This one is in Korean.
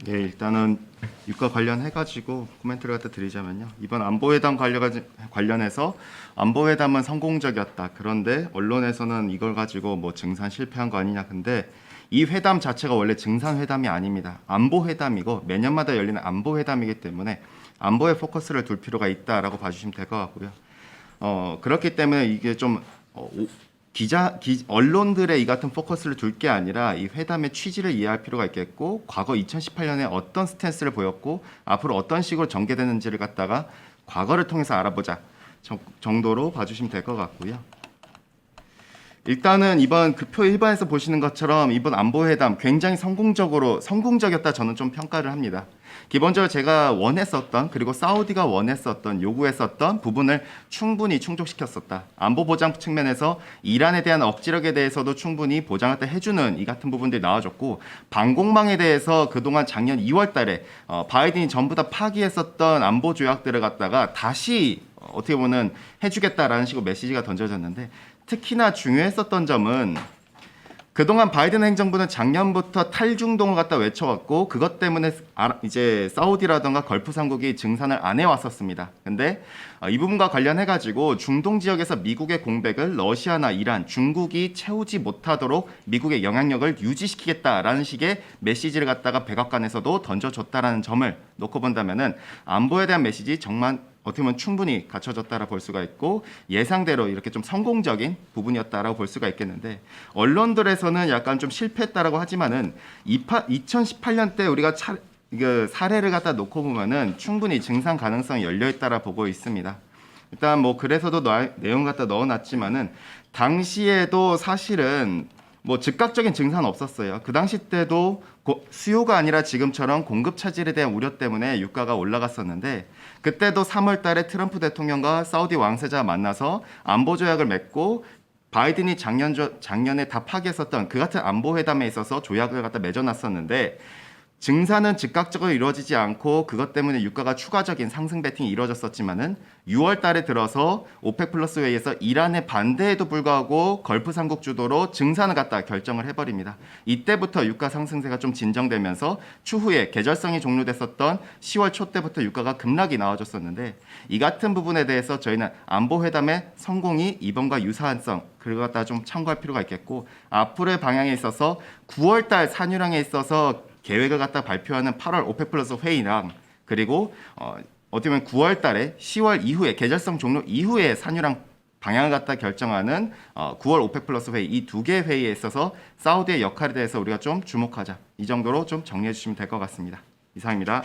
네, 일단은 유가 관련해가지고 코멘트를 갖다 드리자면요. 이번 안보회담 관련해서 안보회담은 성공적이었다. 그런데 언론에서는 이걸 가지고 뭐 증산 실패한 거 아니냐. 근데 이 회담 자체가 원래 증산회담이 아닙니다. 안보회담이고 매년마다 열리는 안보회담이기 때문에 안보에 포커스를 둘 필요가 있다라고 봐주시면 될 것 같고요. 그렇기 때문에 이게 좀 언론들의 이 같은 포커스를 둘 게 아니라 이 회담의 취지를 이해할 필요가 있겠고, 과거 2018년에 어떤 스탠스를 보였고 앞으로 어떤 식으로 전개되는지를 갖다가 과거를 통해서 알아보자 정도로 봐주시면 될 것 같고요. 일단은 이번 그 표 1번에서 보시는 것처럼 이번 안보회담 굉장히 성공적이었다 저는 좀 평가를 합니다. 기본적으로 제가 원했었던, 그리고 사우디가 원했었던, 요구했었던 부분을 충분히 충족시켰었다. 안보 보장 측면에서 이란에 대한 억지력에 대해서도 충분히 보장을 해주는 이 같은 부분들이 나와줬고, 방공망에 대해서 그동안 작년 2월 달에 바이든이 전부 다 파기했었던 안보 조약들을 갖다가 다시 어떻게 보면 해주겠다라는 식으로 메시지가 던져졌는데, 특히나 중요했었던 점은 그동안 바이든 행정부는 작년부터 탈중동을 갖다 외쳐왔고, 그것 때문에 이제 사우디라든가 걸프 삼국이 증산을 안 해왔었습니다. 근데 이 부분과 관련해가지고 중동 지역에서 미국의 공백을 러시아나 이란, 중국이 채우지 못하도록 미국의 영향력을 유지시키겠다라는 식의 메시지를 갖다가 백악관에서도 던져줬다라는 점을 놓고 본다면은 안보에 대한 메시지 정말 어떻게 보면 충분히 갖춰졌다라 볼 수가 있고, 예상대로 이렇게 좀 성공적인 부분이었다라고 볼 수가 있겠는데, 언론들에서는 약간 좀 실패했다라고 하지만은 2018년 때 우리가 사례를 갖다 놓고 보면은 충분히 증산 가능성이 열려 있다라 보고 있습니다. 일단 뭐 그래서도 내용 갖다 넣어놨지만은 당시에도 사실은 뭐 즉각적인 증산은 없었어요. 그 당시 때도 수요가 아니라 지금처럼 공급 차질에 대한 우려 때문에 유가가 올라갔었는데, 그때도 3월 달에 트럼프 대통령과 사우디 왕세자 만나서 안보 조약을 맺고, 바이든이 작년에 다 파기했었던 그 같은 안보 회담에 있어서 조약을 갖다 맺어놨었는데, 증산은 즉각적으로 이루어지지 않고 그것 때문에 유가가 추가적인 상승 베팅이 이루어졌었지만은 6월 달에 들어서 오펙 플러스 회의에서 이란의 반대에도 불구하고 걸프 삼국 주도로 증산을 갖다 결정을 해버립니다. 이때부터 유가 상승세가 좀 진정되면서 추후에 계절성이 종료됐었던 10월 초 때부터 유가가 급락이 나와줬었는데, 이 같은 부분에 대해서 저희는 안보 회담의 성공이 이번과 유사한성 그걸 갖다 좀 참고할 필요가 있겠고, 앞으로의 방향에 있어서 9월 달 산유량에 있어서 계획을 갖다 발표하는 8월 오펙 플러스 회의랑, 그리고 어떻게 보면 9월 달에 10월 이후에 계절성 종료 이후에 산유량 방향을 갖다 결정하는 9월 오펙 플러스 회의, 이 두 개의 회의에 있어서 사우디의 역할에 대해서 우리가 좀 주목하자. 이 정도로 좀 정리해 주시면 될 것 같습니다. 이상입니다.